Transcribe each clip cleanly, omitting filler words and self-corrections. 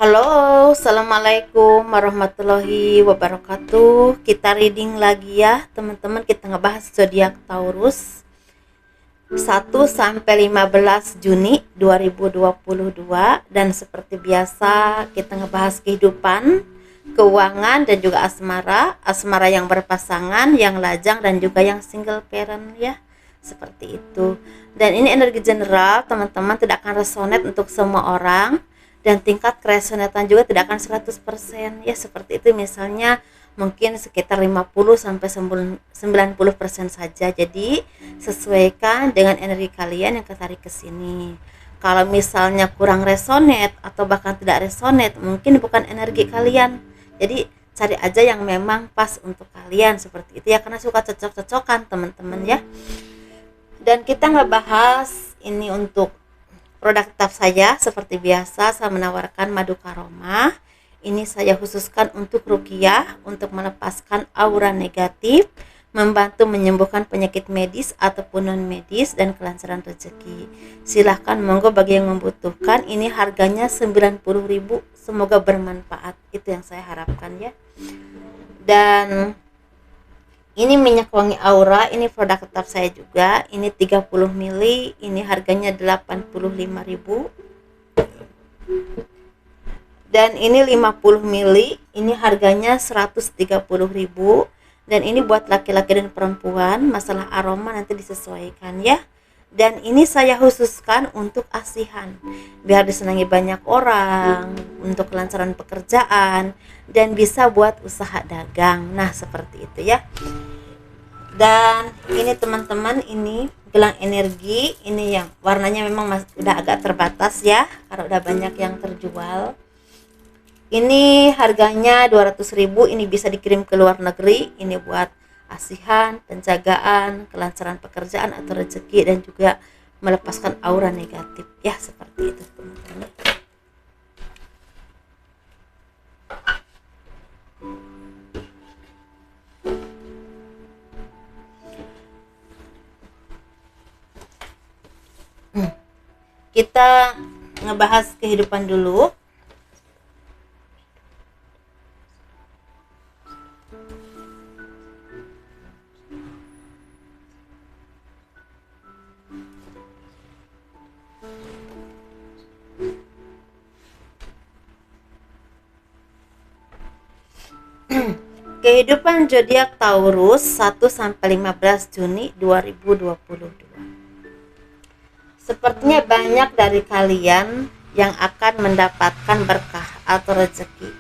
Halo, assalamualaikum warahmatullahi wabarakatuh. Kita reading lagi ya, teman-teman. Kita ngebahas zodiak Taurus 1 sampai 15 Juni 2022, dan seperti biasa kita ngebahas kehidupan, keuangan, dan juga asmara yang berpasangan, yang lajang, dan juga yang single parent ya. Seperti itu. Dan ini energi general, teman-teman, tidak akan resonate untuk semua orang, dan tingkat keresonetan juga tidak akan 100% ya. Seperti itu, misalnya mungkin sekitar 50 sampai 90% saja. Jadi sesuaikan dengan energi kalian yang ketarik ke sini. Kalau misalnya kurang resonate atau bahkan tidak resonate, mungkin bukan energi kalian. Jadi cari aja yang memang pas untuk kalian, seperti itu ya, karena suka cocok-cocokan teman-teman ya. Dan kita ngebahas ini untuk produk tetap saya. Seperti biasa saya menawarkan madu karomah. Ini saya khususkan untuk ruqyah, untuk melepaskan aura negatif, membantu menyembuhkan penyakit medis ataupun non medis, dan kelancaran rezeki. Silahkan monggo bagi yang membutuhkan. Ini harganya 90.000. Semoga bermanfaat, itu yang saya harapkan ya. Dan ini minyak wangi aura, ini produk tetap saya juga. Ini 30 ml, ini harganya 85.000. Dan ini 50 ml, ini harganya 130.000. Dan ini buat laki-laki dan perempuan, masalah aroma nanti disesuaikan ya. Dan ini saya khususkan untuk asihan, biar disenangi banyak orang, untuk kelancaran pekerjaan, dan bisa buat usaha dagang. Nah, seperti itu ya. Dan ini teman-teman, ini gelang energi, ini yang warnanya memang udah agak terbatas ya, karena udah banyak yang terjual. Ini harganya 200.000. Ini bisa dikirim ke luar negeri. Ini buat asihan, penjagaan, kelancaran pekerjaan atau rezeki, dan juga melepaskan aura negatif ya. Seperti itu teman-teman. Kita ngebahas kehidupan dulu. Kehidupan zodiak Taurus 1 sampai 15 Juni 2022. Sepertinya banyak dari kalian yang akan mendapatkan berkah atau rezeki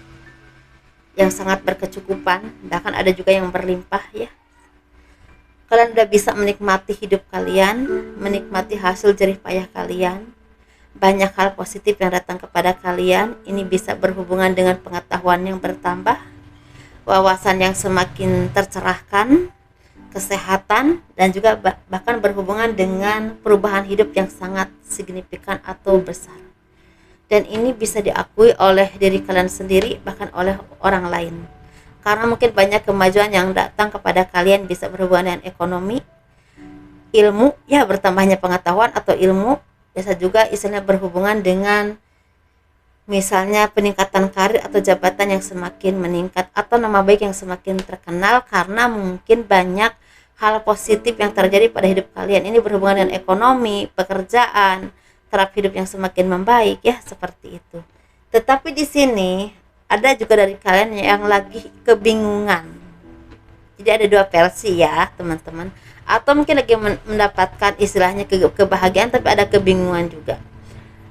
yang sangat berkecukupan, bahkan ada juga yang berlimpah ya. Kalian udah bisa menikmati hidup kalian, menikmati hasil jerih payah kalian. Banyak hal positif yang datang kepada kalian. Ini bisa berhubungan dengan pengetahuan yang bertambah, wawasan yang semakin tercerahkan, kesehatan, dan juga bahkan berhubungan dengan perubahan hidup yang sangat signifikan atau besar. Dan ini bisa diakui oleh diri kalian sendiri, bahkan oleh orang lain. Karena mungkin banyak kemajuan yang datang kepada kalian, bisa berhubungan dengan ekonomi, ilmu, ya bertambahnya pengetahuan atau ilmu. Bisa juga istilahnya berhubungan dengan misalnya peningkatan karir atau jabatan yang semakin meningkat, atau nama baik yang semakin terkenal, karena mungkin banyak hal positif yang terjadi pada hidup kalian. Ini berhubungan dengan ekonomi, pekerjaan, taraf hidup yang semakin membaik ya, seperti itu. Tetapi di sini ada juga dari kalian yang lagi kebingungan. Jadi ada dua versi ya teman-teman. Atau mungkin lagi mendapatkan istilahnya kebahagiaan, tapi ada kebingungan juga.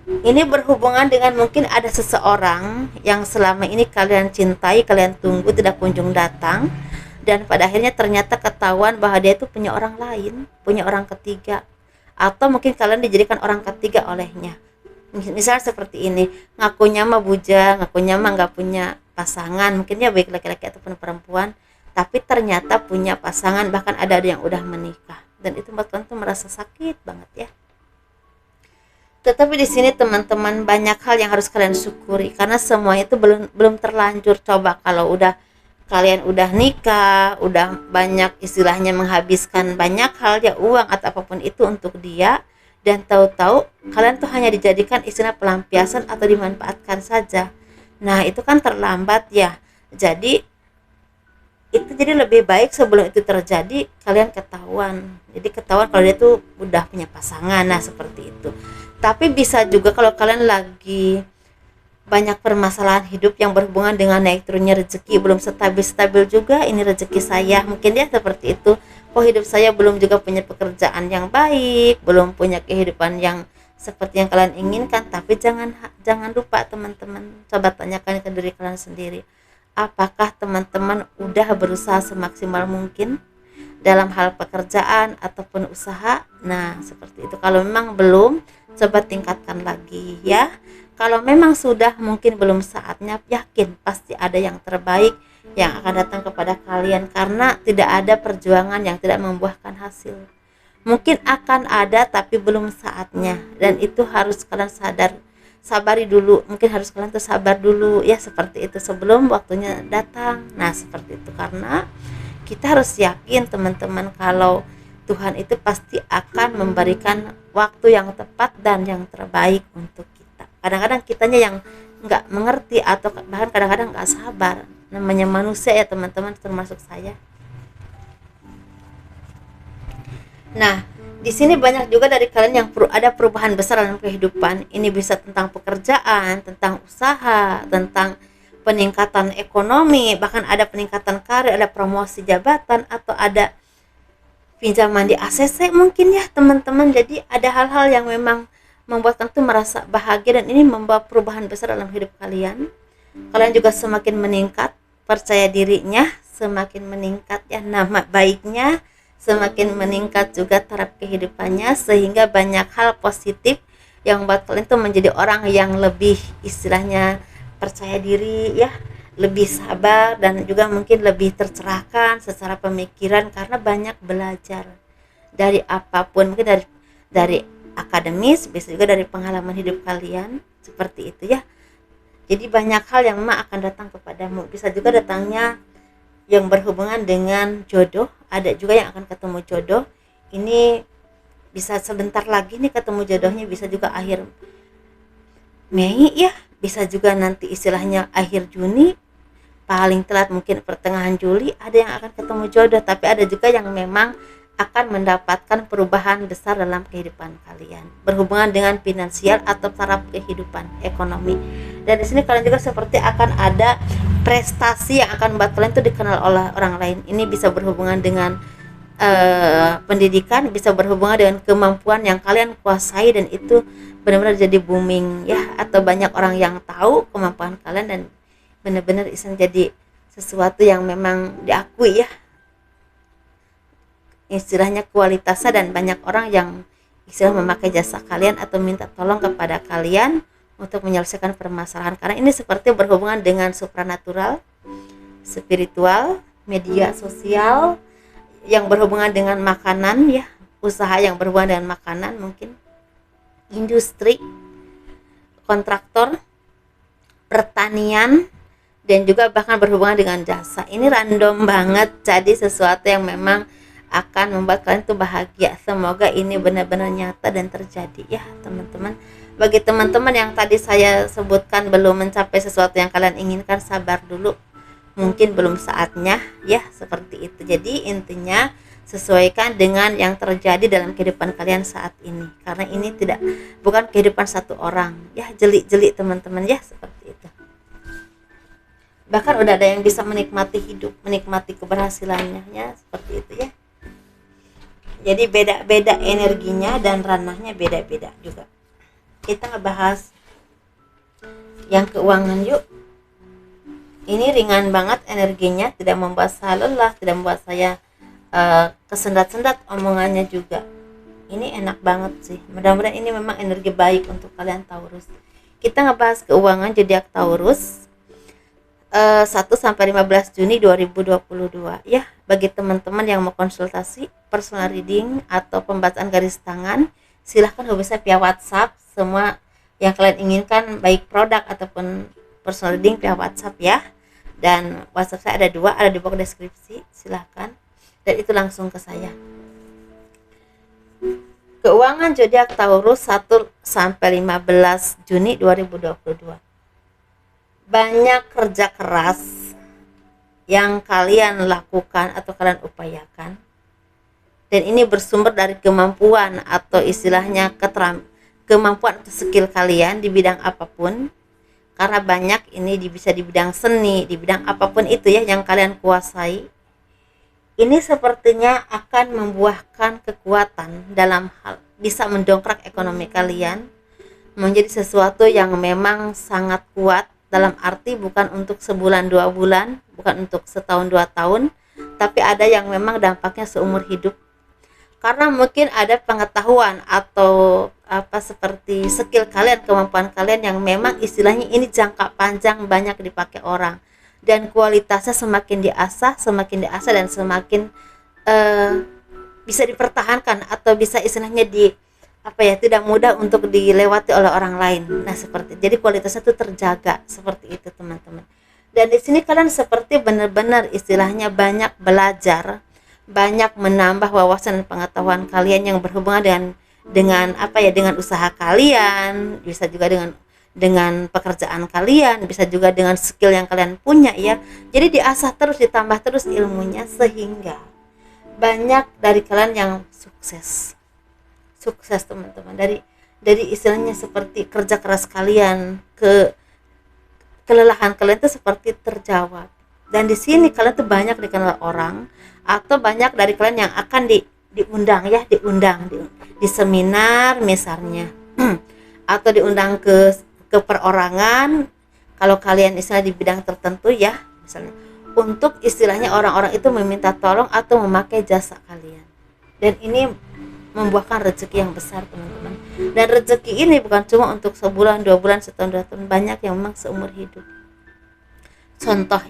Ini berhubungan dengan mungkin ada seseorang yang selama ini kalian cintai, kalian tunggu, tidak kunjung datang, dan pada akhirnya ternyata ketahuan bahwa dia itu punya orang lain, punya orang ketiga, atau mungkin kalian dijadikan orang ketiga olehnya. Misalnya seperti ini, ngakunya mah bujang, ngakunya mah nggak punya pasangan, mungkin ya baik laki-laki ataupun perempuan, tapi ternyata punya pasangan, bahkan ada yang udah menikah, dan itu buat kalian tuh merasa sakit banget ya. Tetapi di sini teman-teman, banyak hal yang harus kalian syukuri, karena semuanya itu belum terlanjur. Coba kalau kalian udah nikah, udah banyak istilahnya menghabiskan banyak hal ya, uang atau apapun itu untuk dia, dan tahu-tahu kalian tuh hanya dijadikan istilah pelampiasan atau dimanfaatkan saja. Nah, itu kan terlambat ya. Jadi itu jadi lebih baik sebelum itu terjadi kalian ketahuan. Jadi ketahuan kalau dia tuh udah punya pasangan. Nah, seperti itu. Tapi bisa juga kalau kalian lagi banyak permasalahan hidup yang berhubungan dengan naik turunnya rezeki, belum stabil-stabil juga ini rezeki saya, mungkin dia seperti itu. Oh, hidup saya belum juga punya pekerjaan yang baik, belum punya kehidupan yang seperti yang kalian inginkan. Tapi jangan jangan lupa teman-teman, coba tanyakan ke diri kalian sendiri, apakah teman-teman udah berusaha semaksimal mungkin dalam hal pekerjaan ataupun usaha. Nah, seperti itu. Kalau memang belum, coba tingkatkan lagi ya. Kalau memang sudah, mungkin belum saatnya, yakin pasti ada yang terbaik yang akan datang kepada kalian, karena tidak ada perjuangan yang tidak membuahkan hasil. Mungkin akan ada tapi belum saatnya, dan itu harus kalian sabari dulu. Mungkin harus kalian tuh sabar dulu ya, seperti itu, sebelum waktunya datang. Nah, seperti itu. Karena kita harus yakin teman-teman kalau Tuhan itu pasti akan memberikan waktu yang tepat dan yang terbaik untuk kita. Kadang-kadang kitanya yang nggak mengerti atau bahkan kadang-kadang nggak sabar. Namanya manusia ya teman-teman, termasuk saya. Nah, di sini banyak juga dari kalian yang ada perubahan besar dalam kehidupan. Ini bisa tentang pekerjaan, tentang usaha, tentang peningkatan ekonomi, bahkan ada peningkatan karir, ada promosi jabatan, atau ada pinjaman di ACC mungkin ya teman-teman. Jadi ada hal-hal yang memang membuat kalian tuh merasa bahagia, dan ini membawa perubahan besar dalam hidup kalian. Kalian juga semakin meningkat percaya dirinya, semakin meningkat ya nama baiknya, semakin meningkat juga taraf kehidupannya, sehingga banyak hal positif yang membuat kalian tuh menjadi orang yang lebih istilahnya percaya diri ya, lebih sabar, dan juga mungkin lebih tercerahkan secara pemikiran karena banyak belajar dari apapun, mungkin dari akademis, bisa juga dari pengalaman hidup kalian, seperti itu ya. Jadi banyak hal yang memang akan datang kepadamu. Bisa juga datangnya yang berhubungan dengan jodoh, ada juga yang akan ketemu jodoh. Ini bisa sebentar lagi nih ketemu jodohnya, bisa juga akhir Mei ya, bisa juga nanti istilahnya akhir Juni, paling telat mungkin pertengahan Juli ada yang akan ketemu jodoh. Tapi ada juga yang memang akan mendapatkan perubahan besar dalam kehidupan kalian, berhubungan dengan finansial atau taraf kehidupan ekonomi. Dan di sini kalian juga seperti akan ada prestasi yang akan membuat kalian itu dikenal oleh orang lain. Ini bisa berhubungan dengan pendidikan, bisa berhubungan dengan kemampuan yang kalian kuasai, dan itu benar-benar jadi booming ya, atau banyak orang yang tahu kemampuan kalian, dan benar-benar bisa jadi sesuatu yang memang diakui ya, istilahnya kualitasnya, dan banyak orang yang istilah memakai jasa kalian atau minta tolong kepada kalian untuk menyelesaikan permasalahan, karena ini seperti berhubungan dengan supranatural, spiritual, media sosial, yang berhubungan dengan makanan ya, usaha yang berhubungan dengan makanan, mungkin industri, kontraktor, pertanian, dan juga bahkan berhubungan dengan jasa. Ini random banget, jadi sesuatu yang memang akan membuat kalian tuh bahagia. Semoga ini benar-benar nyata dan terjadi ya teman-teman. Bagi teman-teman yang tadi saya sebutkan belum mencapai sesuatu yang kalian inginkan, sabar dulu, mungkin belum saatnya ya, seperti itu. Jadi intinya sesuaikan dengan yang terjadi dalam kehidupan kalian saat ini, karena ini bukan kehidupan satu orang ya, jeli-jeli teman-teman ya, seperti itu. Bahkan udah ada yang bisa menikmati hidup, menikmati keberhasilannya ya, seperti itu ya. Jadi beda-beda energinya dan ranahnya beda-beda juga. Kita ngebahas yang keuangan yuk. Ini ringan banget energinya, tidak membuat saya lelah, tidak membuat saya kesendat-sendat omongannya juga. Ini enak banget sih. Mudah-mudahan ini memang energi baik untuk kalian Taurus. Kita ngebahas keuangan zodiak Taurus 1 sampai 15 Juni 2022 ya. Bagi teman-teman yang mau konsultasi, personal reading atau pembacaan garis tangan, silahkan hubungi saya via WhatsApp. Semua yang kalian inginkan, baik produk ataupun personal reading via WhatsApp ya. Dan WhatsApp saya ada 2, ada di box deskripsi, silahkan, dan itu langsung ke saya. Keuangan zodiak Taurus 1 sampai 15 Juni 2022. banyak kerja keras yang kalian lakukan atau kalian upayakan, dan ini bersumber dari kemampuan atau istilahnya kemampuan atau skill kalian di bidang apapun, karena banyak ini bisa di bidang seni, di bidang apapun itu ya yang kalian kuasai. Ini sepertinya akan membuahkan kekuatan dalam hal bisa mendongkrak ekonomi kalian menjadi sesuatu yang memang sangat kuat, dalam arti bukan untuk sebulan 2 bulan, bukan untuk setahun 2 tahun, tapi ada yang memang dampaknya seumur hidup. Karena mungkin ada pengetahuan atau seperti skill kalian, kemampuan kalian yang memang istilahnya ini jangka panjang banyak dipakai orang, dan kualitasnya semakin diasah dan semakin bisa dipertahankan atau bisa istilahnya tidak mudah untuk dilewati oleh orang lain. Nah, seperti jadi kualitasnya itu terjaga seperti itu, teman-teman. Dan di sini kalian seperti benar-benar istilahnya banyak belajar, banyak menambah wawasan dan pengetahuan kalian yang berhubungan dengan dengan usaha kalian, bisa juga dengan pekerjaan kalian, bisa juga dengan skill yang kalian punya ya. Jadi diasah terus, ditambah terus ilmunya, sehingga banyak dari kalian yang sukses teman-teman, dari istilahnya seperti kerja keras kalian, kelelahan kalian itu seperti terjawab. Dan di sini kalian tuh banyak dikenal orang, atau banyak dari kalian yang akan diundang di seminar misalnya atau diundang ke perorangan kalau kalian istilah di bidang tertentu ya, misalnya untuk istilahnya orang-orang itu meminta tolong atau memakai jasa kalian. Dan ini membuahkan rezeki yang besar, teman-teman. Dan rezeki ini bukan cuma untuk sebulan, 2 bulan, setahun, 2 tahun, banyak yang memang seumur hidup. Contoh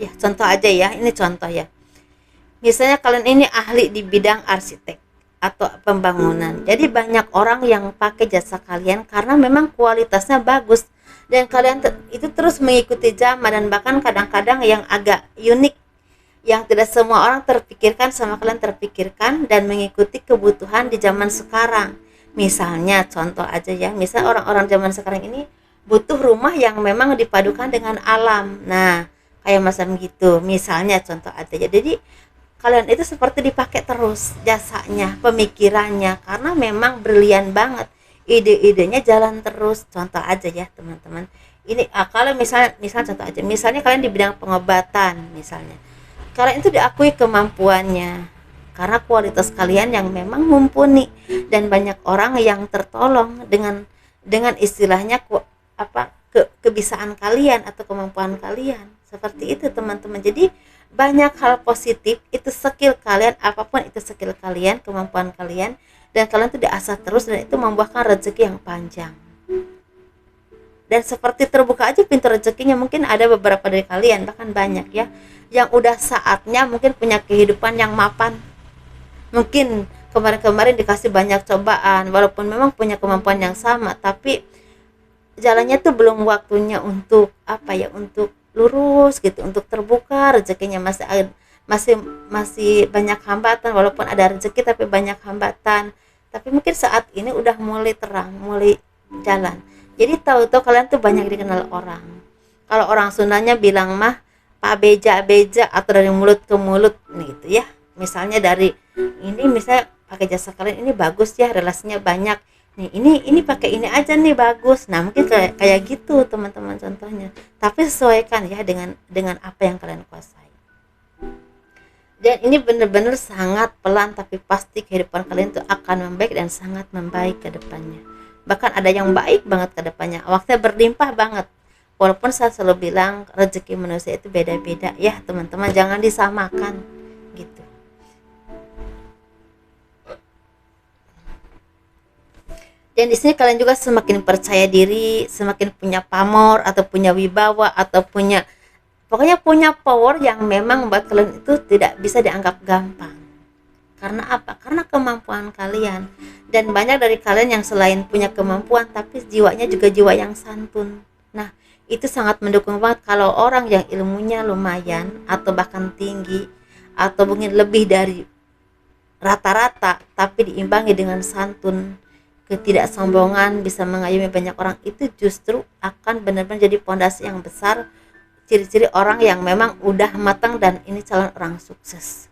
aja ya, ini contoh ya. Misalnya kalian ini ahli di bidang arsitek atau pembangunan. Jadi banyak orang yang pakai jasa kalian karena memang kualitasnya bagus, dan kalian itu terus mengikuti zaman, dan bahkan kadang-kadang yang agak unik yang tidak semua orang terpikirkan sama kalian terpikirkan, dan mengikuti kebutuhan di zaman sekarang. Misalnya contoh aja ya, misal orang-orang zaman sekarang ini butuh rumah yang memang dipadukan dengan alam. Nah, kayak macam gitu. Misalnya contoh aja ya. Jadi kalian itu seperti dipakai terus jasanya, pemikirannya, karena memang brilian banget. Ide-idenya jalan terus. Contoh aja ya, teman-teman. Ini kalau misal contoh aja. Misalnya kalian di bidang pengobatan misalnya. Kalian itu diakui kemampuannya karena kualitas kalian yang memang mumpuni, dan banyak orang yang tertolong dengan istilahnya kebisaan kalian atau kemampuan kalian. Seperti itu, teman-teman. Jadi banyak hal positif, itu skill kalian, apapun itu skill kalian, kemampuan kalian, dan kalian itu diasah terus, dan itu membuahkan rezeki yang panjang. Dan seperti terbuka aja pintu rezekinya. Mungkin ada beberapa dari kalian, bahkan banyak ya, yang udah saatnya mungkin punya kehidupan yang mapan. Mungkin kemarin-kemarin dikasih banyak cobaan, walaupun memang punya kemampuan yang sama, tapi jalannya tuh belum waktunya untuk untuk lurus gitu, untuk terbuka rezekinya. Masih banyak hambatan, walaupun ada rezeki tapi banyak hambatan. Tapi mungkin saat ini udah mulai terang, mulai jalan. Jadi tahu-tahu kalian tuh banyak dikenal orang. Kalau orang Sundanya bilang mah Pak beja atau dari mulut ke mulut gitu ya. Misalnya dari ini, misalnya pakai jasa kalian ini bagus ya, relasinya banyak. Nih ini pakai ini aja nih bagus. Nah, mungkin kayak gitu, teman-teman, contohnya. Tapi sesuaikan ya dengan apa yang kalian kuasai. Dan ini benar-benar sangat pelan tapi pasti kehidupan kalian tuh akan membaik dan sangat membaik ke depannya. Bahkan ada yang baik banget ke depannya. Waktunya berlimpah banget. Walaupun saya selalu bilang rezeki manusia itu beda-beda ya, teman-teman, jangan disamakan gitu. Dan di sini kalian juga semakin percaya diri, semakin punya pamor atau punya wibawa atau pokoknya punya power yang memang membuat kalian itu tidak bisa dianggap gampang. Karena apa? Karena kemampuan kalian. Dan banyak dari kalian yang selain punya kemampuan tapi jiwanya juga jiwa yang santun. Nah, itu sangat mendukung banget kalau orang yang ilmunya lumayan atau bahkan tinggi atau mungkin lebih dari rata-rata, tapi diimbangi dengan santun, ketidaksombongan, bisa mengayomi banyak orang, itu justru akan benar-benar jadi pondasi yang besar ciri-ciri orang yang memang udah matang dan ini calon orang sukses.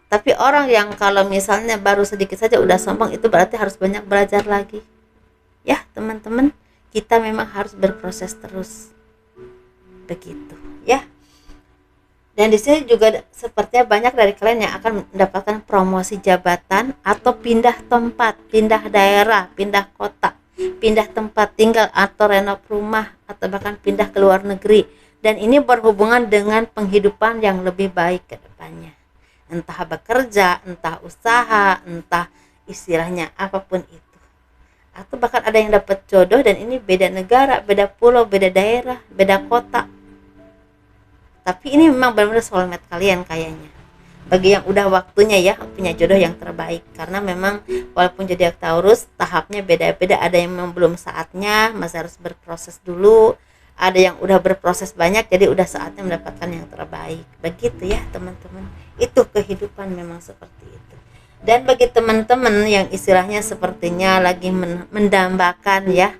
Tapi orang yang kalau misalnya baru sedikit saja udah sombong, itu berarti harus banyak belajar lagi. Ya, teman-teman, kita memang harus berproses terus. Begitu, ya. Dan di sini juga sepertinya banyak dari kalian yang akan mendapatkan promosi jabatan atau pindah tempat, pindah daerah, pindah kota, pindah tempat tinggal atau renov rumah atau bahkan pindah ke luar negeri. Dan ini berhubungan dengan penghidupan yang lebih baik ke depannya. Entah bekerja, entah usaha, entah istilahnya apapun itu. Atau bahkan ada yang dapat jodoh dan ini beda negara, beda pulau, beda daerah, beda kota. Tapi ini memang benar-benar soulmate kalian kayaknya. Bagi yang udah waktunya ya punya jodoh yang terbaik. Karena memang walaupun zodiak Taurus tahapnya beda-beda, ada yang memang belum saatnya, masih harus berproses dulu. Ada yang udah berproses banyak, jadi udah saatnya mendapatkan yang terbaik. Begitu ya teman-teman. Itu kehidupan memang seperti itu. Dan bagi teman-teman yang istilahnya sepertinya lagi mendambakan ya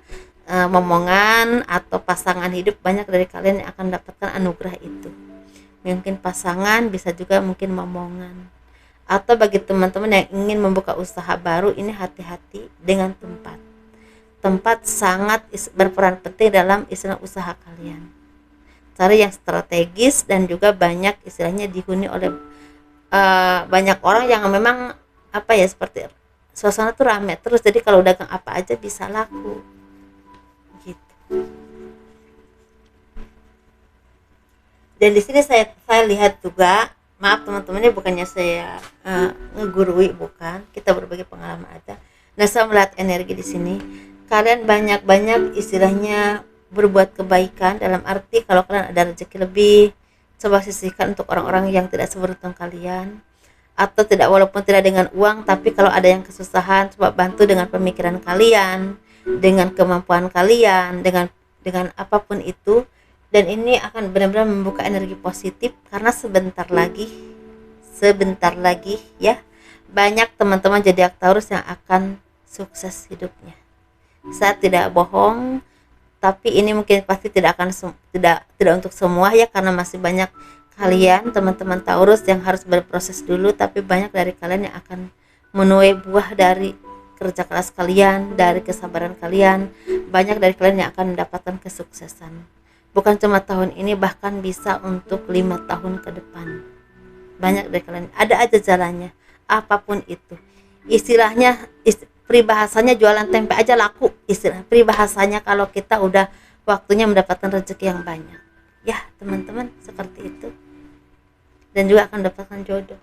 momongan atau pasangan hidup, banyak dari kalian yang akan mendapatkan anugerah itu. Mungkin pasangan, bisa juga mungkin momongan. Atau bagi teman-teman yang ingin membuka usaha baru, ini hati-hati dengan tempat. Tempat sangat berperan penting dalam istilah usaha kalian. Cari yang strategis dan juga banyak istilahnya dihuni oleh banyak orang yang memang apa ya, seperti suasana tuh rame terus, jadi kalau dagang apa aja bisa laku. Dan di sini saya lihat juga, maaf teman-teman, ini bukannya saya ngegurui, bukan, kita berbagi pengalaman aja. Nah, saya melihat energi di sini, kalian banyak istilahnya berbuat kebaikan, dalam arti kalau kalian ada rezeki lebih, coba sisihkan untuk orang-orang yang tidak seberuntung kalian, atau tidak, walaupun tidak dengan uang, tapi kalau ada yang kesusahan, coba bantu dengan pemikiran kalian, dengan kemampuan kalian, dengan apapun itu. Dan ini akan benar-benar membuka energi positif, karena sebentar lagi ya, banyak teman-teman zodiak Taurus yang akan sukses hidupnya. Saya tidak bohong, tapi ini mungkin pasti tidak untuk semua ya, karena masih banyak kalian teman-teman Taurus yang harus berproses dulu, tapi banyak dari kalian yang akan menuai buah dari kerja keras kalian, dari kesabaran kalian. Banyak dari kalian yang akan mendapatkan kesuksesan, bukan cuma tahun ini, bahkan bisa untuk 5 tahun ke depan. Banyak dari kalian, ada aja jalannya, apapun itu. Istilahnya peribahasanya jualan tempe aja laku, istilah peribahasanya kalau kita udah waktunya mendapatkan rezeki yang banyak. Ya teman-teman, seperti itu. Dan juga akan mendapatkan jodoh.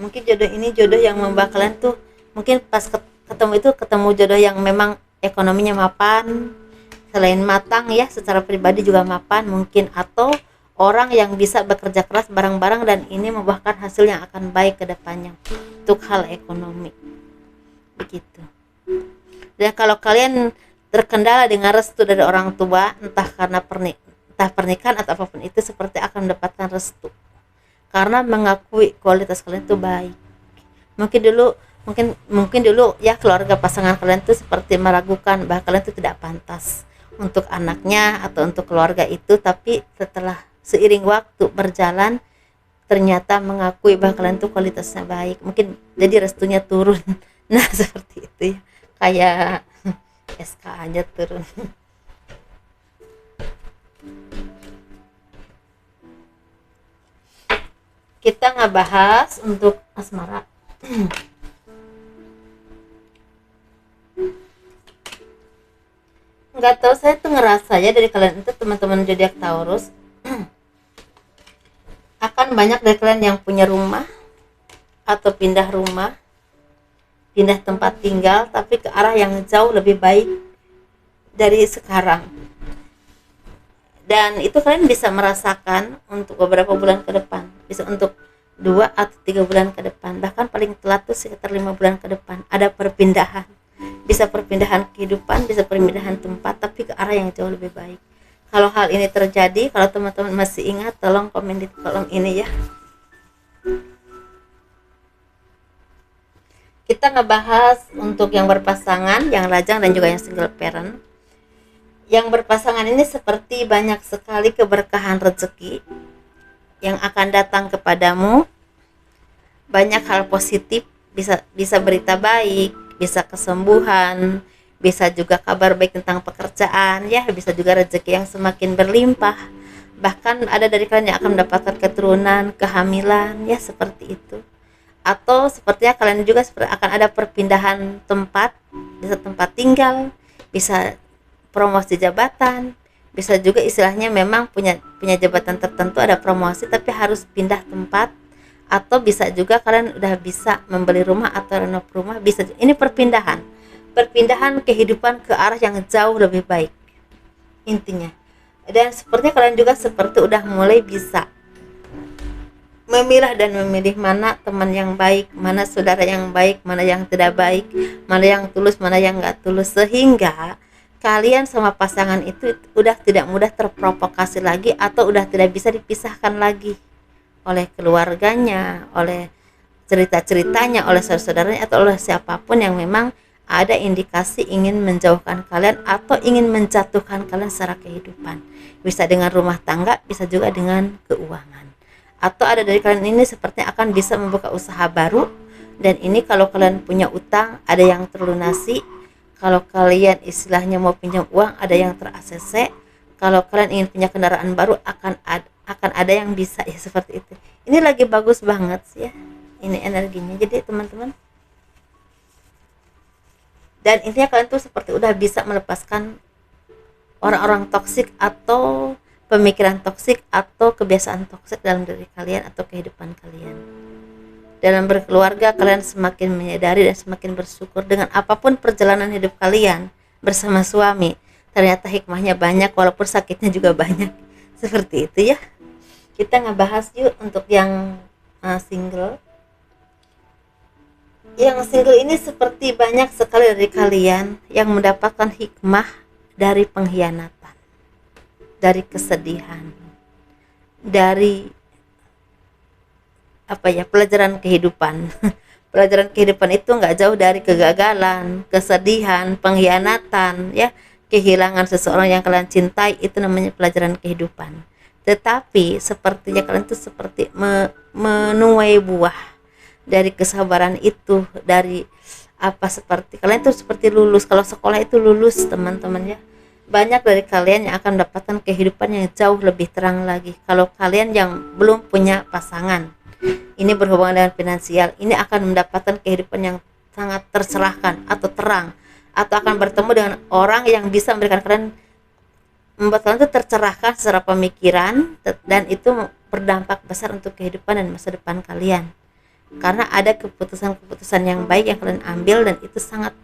Mungkin jodoh ini jodoh yang membawa kalian tuh, mungkin pas ketemu jodoh yang memang ekonominya mapan, selain matang ya, secara pribadi juga mapan mungkin, atau orang yang bisa bekerja keras bareng-bareng dan ini membuahkan hasil yang akan baik ke depannya untuk hal ekonomi. Begitu. Dan kalau kalian terkendala dengan restu dari orang tua, entah karena pernikahan atau apapun itu, seperti akan mendapatkan restu karena mengakui kualitas kalian itu baik. Mungkin dulu ya, keluarga pasangan kalian itu seperti meragukan bahwa kalian itu tidak pantas untuk anaknya atau untuk keluarga itu, tapi setelah seiring waktu berjalan ternyata mengakui bahwa kalian itu kualitasnya baik, mungkin jadi restunya turun. Nah seperti itu ya, kayak SK aja turun. Kita nggak bahas untuk asmara. Nggak tahu, saya tuh ngerasa ya dari kalian itu teman-teman zodiak Taurus akan banyak dari kalian yang punya rumah atau pindah rumah, pindah tempat tinggal, tapi ke arah yang jauh lebih baik dari sekarang. Dan itu kalian bisa merasakan untuk beberapa bulan ke depan, bisa untuk 2 atau 3 bulan ke depan, bahkan paling telat tuh sekitar 5 bulan ke depan ada perpindahan. Bisa perpindahan kehidupan, bisa perpindahan tempat, tapi ke arah yang jauh lebih baik. Kalau hal ini terjadi, kalau teman-teman masih ingat, tolong komen di kolom ini ya. Kita ngebahas untuk yang berpasangan, yang lajang dan juga yang single parent. Yang berpasangan ini seperti banyak sekali keberkahan rezeki yang akan datang kepadamu, banyak hal positif, bisa bisa berita baik, bisa kesembuhan, bisa juga kabar baik tentang pekerjaan, ya bisa juga rezeki yang semakin berlimpah. Bahkan ada dari kalian yang akan mendapatkan keturunan, kehamilan, ya seperti itu. Atau sepertinya kalian juga akan ada perpindahan tempat, bisa tempat tinggal, bisa promosi jabatan, bisa juga istilahnya memang punya punya jabatan tertentu ada promosi tapi harus pindah tempat, atau bisa juga kalian udah bisa membeli rumah atau renov rumah, bisa ini perpindahan kehidupan ke arah yang jauh lebih baik intinya. Dan sepertinya kalian juga seperti udah mulai bisa memilah dan memilih mana teman yang baik, mana saudara yang baik, mana yang tidak baik, mana yang tulus, mana yang nggak tulus, sehingga kalian sama pasangan itu udah tidak mudah terprovokasi lagi atau udah tidak bisa dipisahkan lagi oleh keluarganya, oleh cerita-ceritanya, oleh saudara-saudaranya atau oleh siapapun yang memang ada indikasi ingin menjauhkan kalian atau ingin menjatuhkan kalian secara kehidupan. Bisa dengan rumah tangga, bisa juga dengan keuangan. Atau ada dari kalian ini sepertinya akan bisa membuka usaha baru, dan ini kalau kalian punya utang ada yang terlunasi, kalau kalian istilahnya mau pinjam uang ada yang ter-ACC, kalau kalian ingin punya kendaraan baru akan ada yang bisa, ya seperti itu. Ini lagi bagus banget sih ya ini energinya. Jadi teman-teman, dan intinya kalian tuh seperti udah bisa melepaskan orang-orang toksik atau pemikiran toksik atau kebiasaan toksik dalam diri kalian atau kehidupan kalian. Dalam berkeluarga kalian semakin menyadari dan semakin bersyukur dengan apapun perjalanan hidup kalian bersama suami. Ternyata hikmahnya banyak walaupun sakitnya juga banyak. Seperti itu ya. Kita ngebahas yuk untuk yang single. Yang single ini seperti banyak sekali dari kalian yang mendapatkan hikmah dari pengkhianatan, dari kesedihan, dari pelajaran kehidupan. Pelajaran kehidupan itu nggak jauh dari kegagalan, kesedihan, pengkhianatan, ya kehilangan seseorang yang kalian cintai, itu namanya pelajaran kehidupan. Tetapi sepertinya kalian tuh seperti menuai buah dari kesabaran itu, dari seperti kalian tuh seperti lulus. Kalau sekolah itu lulus teman-teman ya, banyak dari kalian yang akan mendapatkan kehidupan yang jauh lebih terang lagi. Kalau kalian yang belum punya pasangan, ini berhubungan dengan finansial, ini akan mendapatkan kehidupan yang sangat tercerahkan atau terang, atau akan bertemu dengan orang yang bisa memberikan kalian, membuat kalian itu tercerahkan secara pemikiran, dan itu berdampak besar untuk kehidupan dan masa depan kalian. Karena ada keputusan-keputusan yang baik yang kalian ambil dan itu sangat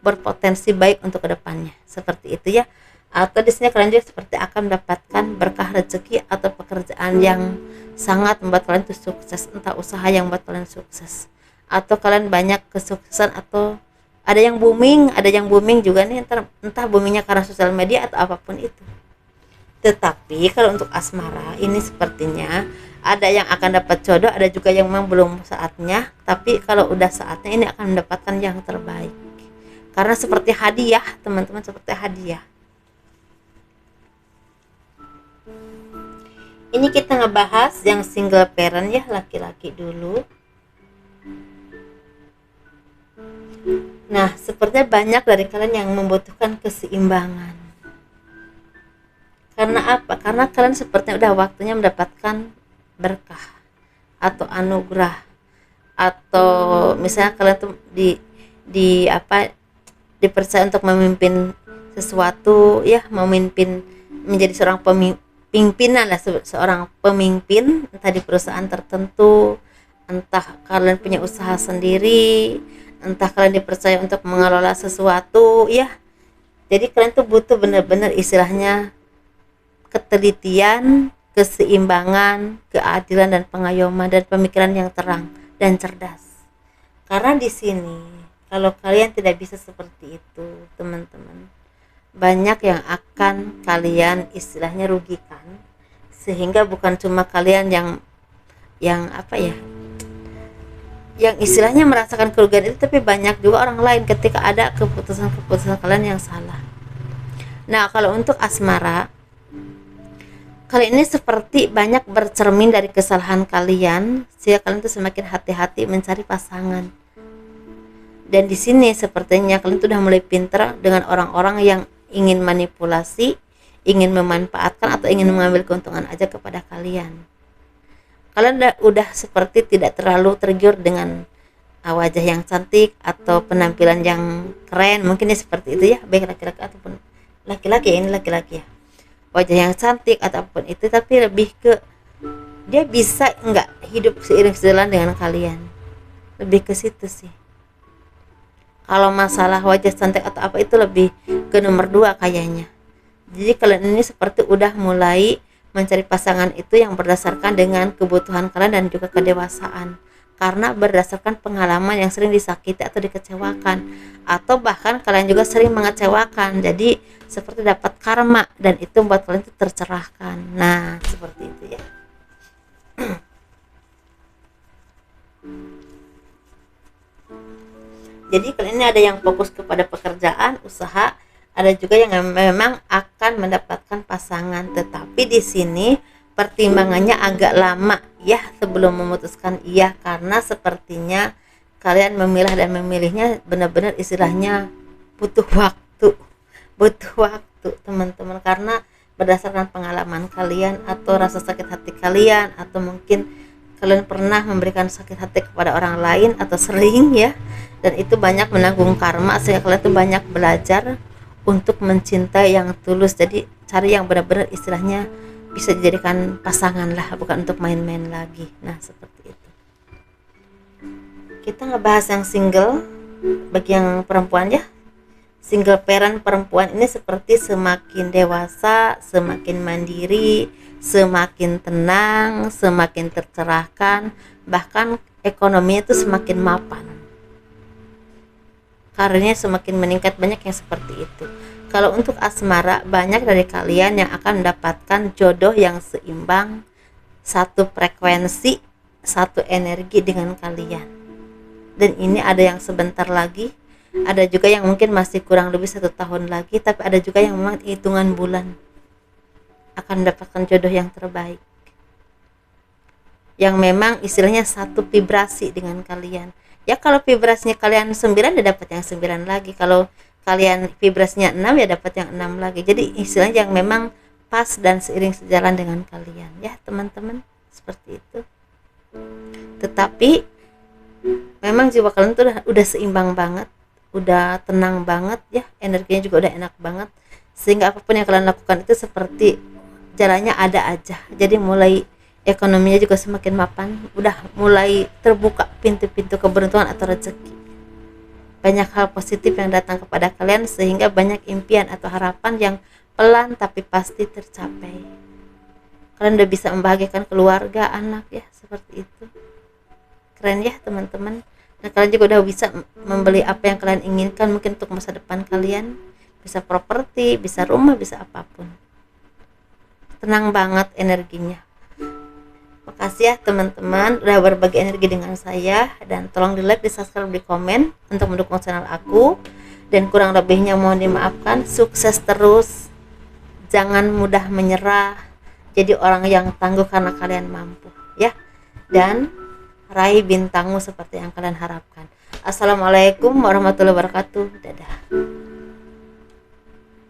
berpotensi baik untuk kedepannya. Seperti itu ya. Atau di sini kalian juga seperti akan mendapatkan berkah rezeki atau pekerjaan yang sangat membuat kalian itu sukses, entah usaha yang membuat kalian sukses, atau kalian banyak kesuksesan, atau ada yang booming juga nih, entah boomingnya karena sosial media atau apapun itu. Tetapi kalau untuk asmara ini sepertinya ada yang akan dapat jodoh, ada juga yang memang belum saatnya, tapi kalau udah saatnya ini akan mendapatkan yang terbaik. Karena seperti hadiah, teman-teman, seperti hadiah. Ini kita ngebahas yang single parent ya, laki-laki dulu. Nah, sepertinya banyak dari kalian yang membutuhkan keseimbangan. Karena apa? Karena kalian sepertinya udah waktunya mendapatkan berkah atau anugerah, atau misalnya kalian tuh dipercaya untuk memimpin sesuatu ya, memimpin, menjadi seorang pimpinan lah, seorang pemimpin entah di perusahaan tertentu, entah kalian punya usaha sendiri, entah kalian dipercaya untuk mengelola sesuatu ya. Jadi kalian tuh butuh benar-benar istilahnya ketelitian, keseimbangan, keadilan dan pengayoman dan pemikiran yang terang dan cerdas. Karena di sini kalau kalian tidak bisa seperti itu, teman-teman, banyak yang akan kalian istilahnya rugikan, sehingga bukan cuma kalian yang yang istilahnya merasakan kerugian itu, tapi banyak juga orang lain ketika ada keputusan-keputusan kalian yang salah. Nah, kalau untuk asmara, kali ini seperti banyak bercermin dari kesalahan kalian, sehingga kalian tuh semakin hati-hati mencari pasangan. Dan di sini sepertinya kalian tuh udah mulai pintar dengan orang-orang yang ingin manipulasi, ingin memanfaatkan atau ingin mengambil keuntungan aja kepada kalian. Kalian udah seperti tidak terlalu tergiur dengan wajah yang cantik atau penampilan yang keren, mungkin ya seperti itu ya, baik laki-laki ataupun laki-laki, ini laki-laki ya, wajah yang cantik ataupun itu, tapi lebih ke dia bisa nggak hidup seiring sejalan dengan kalian, lebih ke situ sih. Kalau masalah wajah cantik atau apa itu lebih ke nomor 2 kayaknya. Jadi kalian ini seperti udah mulai mencari pasangan itu yang berdasarkan dengan kebutuhan kalian dan juga kedewasaan, karena berdasarkan pengalaman yang sering disakiti atau dikecewakan, atau bahkan kalian juga sering mengecewakan, jadi seperti dapat karma dan itu membuat kalian itu tercerahkan. Nah, seperti itu ya. Jadi kalian ini ada yang fokus kepada pekerjaan, usaha, ada juga yang memang akan mendapatkan pasangan, tetapi di sini pertimbangannya agak lama ya sebelum memutuskan iya, karena sepertinya kalian memilah dan memilihnya benar-benar istilahnya butuh waktu teman-teman, karena berdasarkan pengalaman kalian atau rasa sakit hati kalian, atau mungkin kalian pernah memberikan sakit hati kepada orang lain atau sering ya, dan itu banyak menanggung karma sehingga kalian tuh banyak belajar untuk mencintai yang tulus. Jadi cari yang benar-benar istilahnya bisa dijadikan pasangan lah, bukan untuk main-main lagi. Nah, seperti itu. Kita ngebahas yang single bagi yang perempuan ya. Single parent perempuan ini seperti semakin dewasa, semakin mandiri, semakin tenang, semakin tercerahkan, bahkan ekonominya itu semakin mapan. Karirnya semakin meningkat, banyak yang seperti itu. Kalau untuk asmara, banyak dari kalian yang akan mendapatkan jodoh yang seimbang, satu frekuensi, satu energi dengan kalian. Dan ini ada yang sebentar lagi, ada juga yang mungkin masih kurang lebih 1 tahun lagi, tapi ada juga yang memang hitungan bulan akan mendapatkan jodoh yang terbaik, yang memang istilahnya satu vibrasi dengan kalian. Ya kalau vibrasinya kalian 9 ya dapat yang 9 lagi, kalau kalian vibrasinya 6 ya dapat yang 6 lagi. Jadi istilahnya yang memang pas dan seiring sejalan dengan kalian ya teman-teman, seperti itu. Tetapi memang jiwa kalian tuh udah seimbang banget, udah tenang banget ya, energinya juga udah enak banget, sehingga apapun yang kalian lakukan itu seperti jalannya ada aja. Jadi mulai ekonominya juga semakin mapan, udah mulai terbuka pintu-pintu keberuntungan atau rezeki. Banyak hal positif yang datang kepada kalian sehingga banyak impian atau harapan yang pelan tapi pasti tercapai. Kalian udah bisa membahagiakan keluarga, anak ya, seperti itu. Keren ya teman-teman. Nah, kalian juga udah bisa membeli apa yang kalian inginkan mungkin untuk masa depan kalian. Bisa properti, bisa rumah, bisa apapun. Tenang banget energinya. Makasih ya teman-teman udah berbagi energi dengan saya, dan tolong di like, di subscribe, di komen untuk mendukung channel aku, dan kurang lebihnya mohon dimaafkan. Sukses terus, jangan mudah menyerah, jadi orang yang tangguh karena kalian mampu ya, dan raih bintangmu seperti yang kalian harapkan. Assalamualaikum warahmatullahi wabarakatuh. Dadah.